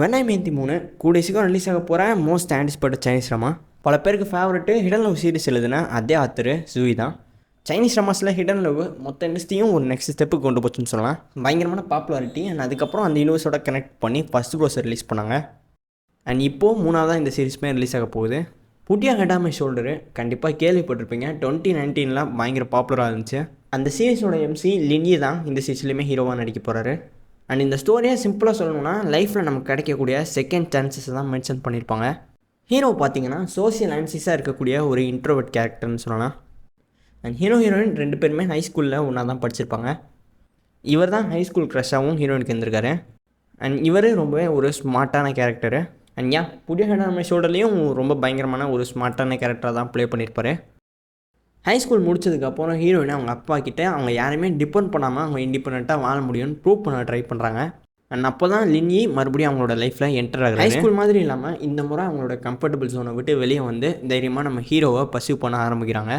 வெண்ணாய் மேந்தி 3 கூடிய சீக்கிரம் ரிலீஸ் ஆக போகிற மோஸ்ட் ஆன்டிசிபேட்டட் சைனீஸ் ட்ராமா. பல பேருக்கு ஃபேவரெட்டு ஹிடன் லவ் சீரிஸ் எழுதுன அதே ஆத்தர் ஜூயி தான். சைனீஸ் ட்ராமாஸில் ஹிடன் லவ் மொத்த இண்டஸ்ட்ரியும் ஒரு நெக்ஸ்ட் ஸ்டெப்புக்கு கொண்டு போச்சுன்னு சொல்லலாம். பயங்கரமான பாப்புலாரிட்டி அண்ட் அதுக்கப்புறம் அந்த யூனிவர்ஸோட கனெக்ட் பண்ணி ஃபஸ்ட் ப்ரோஸை ரிலீஸ் பண்ணாங்க. அண்ட் இப்போது 3ஆவதாக இந்த சீரிஸ்மே ரிலீஸ் ஆக போகுது. புட்டியா ஹெட் ஆஃப் மை ஷோல்டரு கண்டிப்பாக கேள்விப்பட்டிருப்பீங்க. 2019 பயங்கர பாப்புலராக இருந்துச்சு. அந்த சீரிஸோட எம்சி லின்யி தான் இந்த சீரிஸ்லேயுமே ஹீரோவாக நடிக்க போகிறாரு. அண்ட் இந்த ஸ்டோரியை சிம்பிளாக சொல்லணும்னா லைஃப்பில் நமக்கு கிடைக்கக்கூடிய செகண்ட் சான்சஸ் தான் மென்ஷன் பண்ணியிருப்பாங்க. ஹீரோ பார்த்தீங்கன்னா சோசியல் ஆன்சிஸாக இருக்கக்கூடிய ஒரு இன்ட்ரோவர்ட் கேரக்டர்னு சொல்லலாம். அண்ட் ஹீரோயின் 2 பேருமே ஹை ஸ்கூலில் ஒன்றா தான் படிச்சிருப்பாங்க. இவர் தான் ஹை ஸ்கூல் க்ரஷாகவும் ஹீரோயினுக்கு இருந்திருக்காரு. அண்ட் இவர் ரொம்பவே ஒரு ஸ்மார்ட்டான கேரக்டரு. அண்ட் புதிய ஹெட் ஆஃப் மை ஷோல்டர்லேயும் ரொம்ப பயங்கரமான ஒரு ஸ்மார்ட்டான கேரக்டராக தான் ப்ளே பண்ணியிருப்பார். ஹை ஸ்கூல் முடிச்சதுக்கப்புறம் ஹீரோயினை அவங்க அப்பா கிட்டே அவங்க யாரையுமே டிபெண்ட் பண்ணாமல் அவங்க இண்டிபெண்ட்டாக வாழ முடியும்னு ப்ரூவ் பண்ண ட்ரை பண்ணுறாங்க. அண்ட் அப்போ தான் லின்யி மறுபடியும் அவங்களோட லைஃப்பில் என்டர் ஆகுது. ஹை ஸ்கூல் மாதிரி இல்லாமல் இந்த முறை அவங்களோட கம்ஃபர்டபுள் ஜோனை விட்டு வெளியே வந்து தைரியமாக நம்ம ஹீரோவை பர்சியூ பண்ண ஆரம்பிக்கிறாங்க.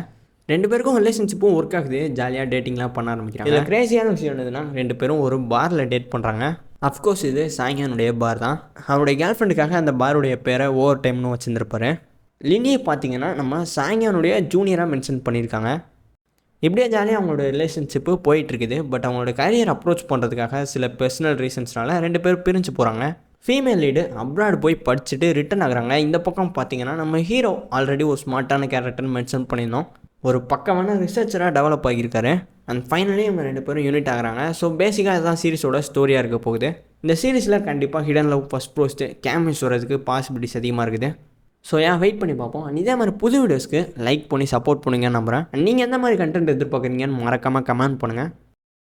2 பேருக்கும் ரிலேஷன்ஷிப்பும் ஒர்க் ஆகுது. ஜாலியாக டேட்டிங்லாம் பண்ண ஆரம்பிக்கிறாங்க. இதில் கிரேசியான விஷயம் என்னதுன்னா 2 பேரும் ஒரு பாரில் டேட் பண்ணுறாங்க. அஃப்கோர்ஸ் இது சாங்கியானுடைய பார் தான். அவருடைய கேர்ள் ஃப்ரெண்டுக்காக அந்த பாருடைய பேரை ஓவர் டைம்னு வச்சுருந்துருப்பாரு. லின்னியை பார்த்தீங்கன்னா நம்ம சாங்கியானுடைய ஜூனியராக மென்ஷன் பண்ணியிருக்காங்க. இப்படியே ஜாலியாக அவங்களோட ரிலேஷன்ஷிப்பு போயிட்டுருக்குது. பட் அவங்களோட கரியர் அப்ரோச் பண்ணுறதுக்காக சில பர்சனல் ரீசன்ஸ்னால 2 பேர் பிரிஞ்சு போகிறாங்க. ஃபீமேல் லீடு அப்ராட் போய் படிச்சுட்டு ரிட்டன் ஆகுறாங்க. இந்த பக்கம் பார்த்தீங்கன்னா நம்ம ஹீரோ ஆல்ரெடி ஒரு ஸ்மார்ட்டான கேரக்டர்னு மென்ஷன் பண்ணியிருந்தோம். ஒரு பக்கமான ரிசர்ச்சராக டெவலப் ஆகியிருக்காரு. அண்ட் ஃபைனலி இவங்க 2 பேரும் யூனிட் ஆகிறாங்க. ஸோ பேசிக்காக இதுதான் சீரிஸோட ஸ்டோரியாக இருக்க போகுது. இந்த சீரிஸில் கண்டிப்பாக ஹிடன் லவ் ஃபஸ்ட் ப்ரோஸ்ட்டு கேமிஸ் வரதுக்கு பாசிபிலிட்டிஸ் அதிகமாக இருக்குது. ஸோ வெயிட் பண்ணி பார்ப்போம். அண்ட் இதே மாதிரி புது வீடியோஸ்க்கு லைக் பண்ணி சப்போர்ட் பண்ணுங்கன்னு நம்புகிறேன். நீங்கள் எந்த மாதிரி கண்டென்ட் எதிர்பார்க்குறீங்கன்னு மறக்காமல் கமெண்ட் பண்ணுங்கள்.